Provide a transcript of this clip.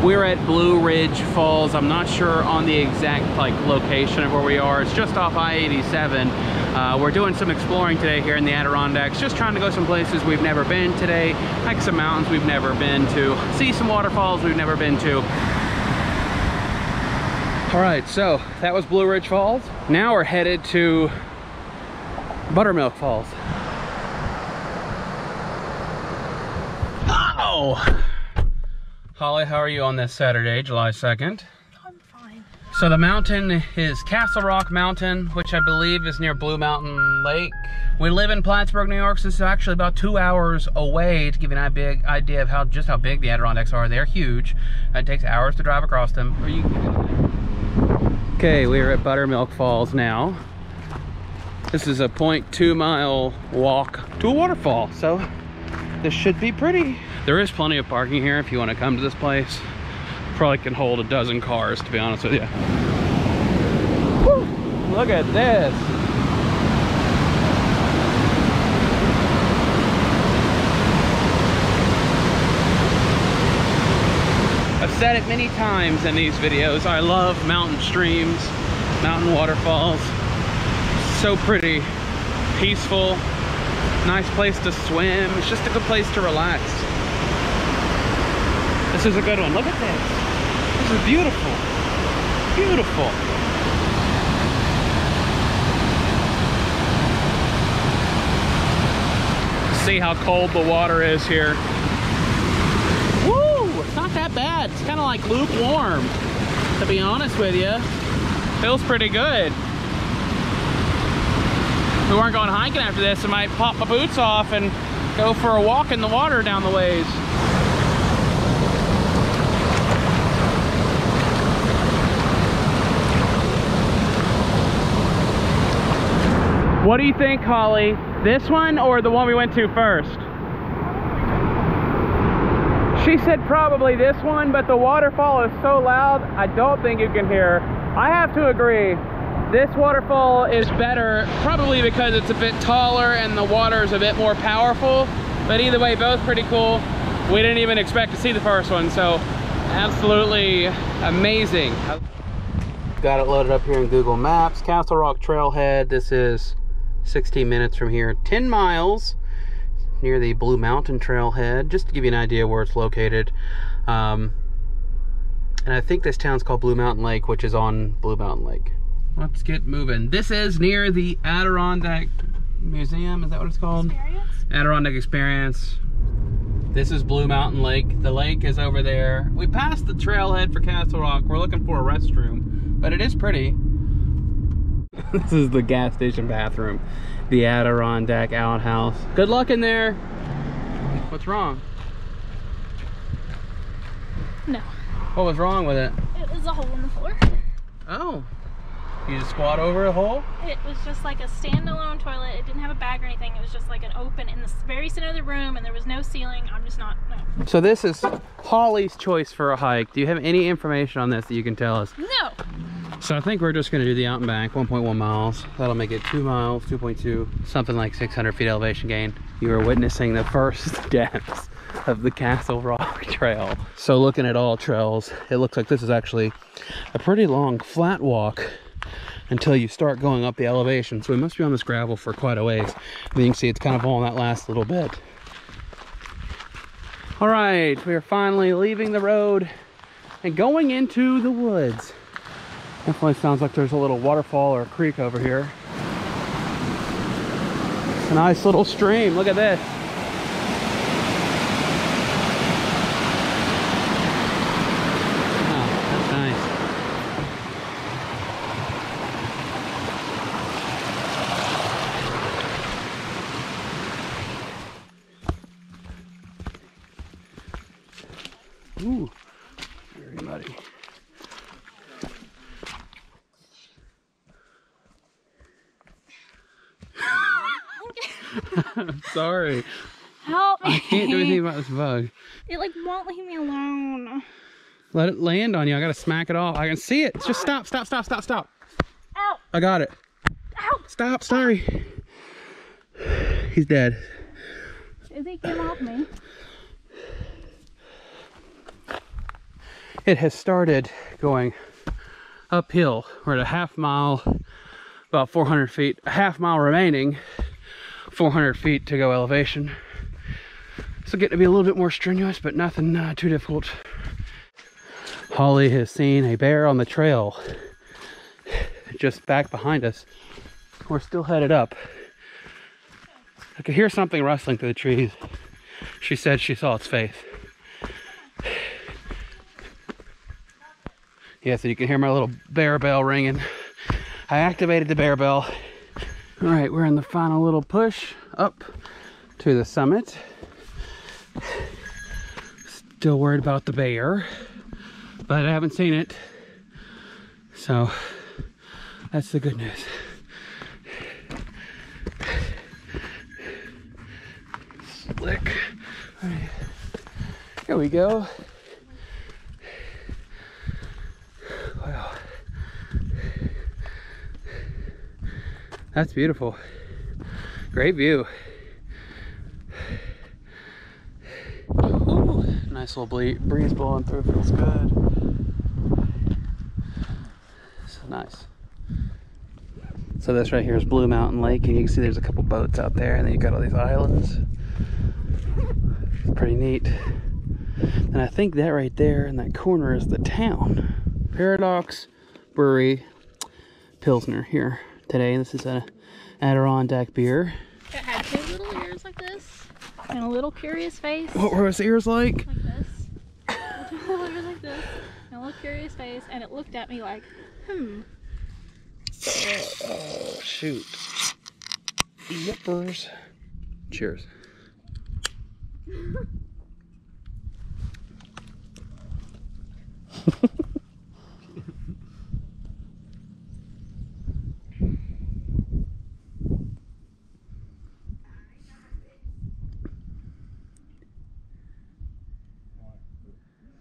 We're at Blue Ridge Falls. I'm not sure on the exact location of where we are. It's just off I-87. We're doing some exploring today here in the Adirondacks, just trying to go some places we've never been today, hike some mountains we've never been to, see some waterfalls we've never been to. All right, so that was Blue Ridge Falls. Now we're headed to Buttermilk Falls. Oh! Holly, how are you on this Saturday, July 2nd? I'm fine. So the mountain is Castle Rock Mountain, which I believe is near Blue Mountain Lake. We live in Plattsburgh, New York, so this is actually about 2 hours away, to give you an big idea of just how big the Adirondacks are. They're huge. It takes hours to drive across them. Okay, we're at Buttermilk Falls now. This is a 0.2 mile walk to a waterfall, so this should be pretty. There is plenty of parking here if you want to come to this place. Probably can hold a dozen cars, to be honest with you. Woo! Look at this. I've said it many times in these videos. I love mountain streams, mountain waterfalls. So pretty, peaceful, nice place to swim. It's just a good place to relax. This is a good one. Look at this. This is beautiful. Beautiful. See how cold the water is here. Woo! It's not that bad. It's kind of like lukewarm, to be honest with you. Feels pretty good. If we weren't going hiking after this, I might pop my boots off and go for a walk in the water down the ways. What do you think, Holly? This one or the one we went to first? She said probably this one, but the waterfall is so loud, I don't think you can hear. I have to agree. This waterfall is better, probably because it's a bit taller and the water is a bit more powerful. But either way, both pretty cool. We didn't even expect to see the first one, so absolutely amazing. Got it loaded up here in Google Maps. Castle Rock Trailhead. This is 16 minutes from here, 10 miles near the Blue Mountain Trailhead, just to give you an idea where it's located. And I think this town's called Blue Mountain Lake, which is on Blue Mountain Lake. Let's get moving. This is near the Adirondack Museum. Is that what it's called? Experience? Adirondack Experience. This is Blue Mountain Lake. The lake is over there. We passed the trailhead for Castle Rock. We're looking for a restroom, but it is pretty. This is the gas station bathroom. The Adirondack outhouse. Good luck in there. What's wrong? No. What was wrong with it? It was a hole in the floor. Oh. You just squat over a hole? It was just like a standalone toilet. It didn't have a bag or anything. It was just like an open in the very center of the room, and there was no ceiling. I'm just not, no. So this is Holly's choice for a hike. Do you have any information on this that you can tell us? No. So I think we're just going to do the out and back, 1.1 miles. That'll make it 2 miles, 2.2, something like 600 feet elevation gain. You are witnessing the first steps of the Castle Rock Trail. So looking at all trails, it looks like this is actually a pretty long flat walk until you start going up the elevation. So we must be on this gravel for quite a ways. And you can see it's kind of all in that last little bit. All right, we are finally leaving the road and going into the woods. Definitely sounds like there's a little waterfall or a creek over here. It's a nice little stream. Look at this. Oh, that's nice. Ooh, very muddy. I'm sorry. Help me. I can't do anything about this bug. It like won't leave me alone. Let it land on you. I gotta smack it off. I can see it. Just stop, stop, stop, stop, stop. Ow. I got it. Ow. Stop, sorry. He's dead. Izzy came off me. it has started going uphill. We're at a half mile, about 400 feet, a half mile remaining, 400 feet to go elevation. So getting to be a little bit more strenuous, but nothing too difficult. Holly has seen a bear on the trail just back behind us. We're still headed up. I could hear something rustling through the trees. She said she saw its face. Yeah, so you can hear my little bear bell ringing. I activated the bear bell. All right, we're in the final little push up to the summit. Still worried about the bear, but I haven't seen it. So that's the good news. Slick. All right. Here we go. Wow. That's beautiful. Great view. Ooh, nice little breeze blowing through, feels good. So nice. So this right here is Blue Mountain Lake, and you can see there's a couple boats out there, and then you've got all these islands. It's pretty neat. And I think that right there in that corner is the town. Paradox Brewery Pilsner here today. This is an Adirondack beer. It had two little ears like this, and a little curious face. What were its ears like? Like this. Two little ears like this, and a little curious face, and it looked at me like, Oh, shoot. Yippers. Cheers.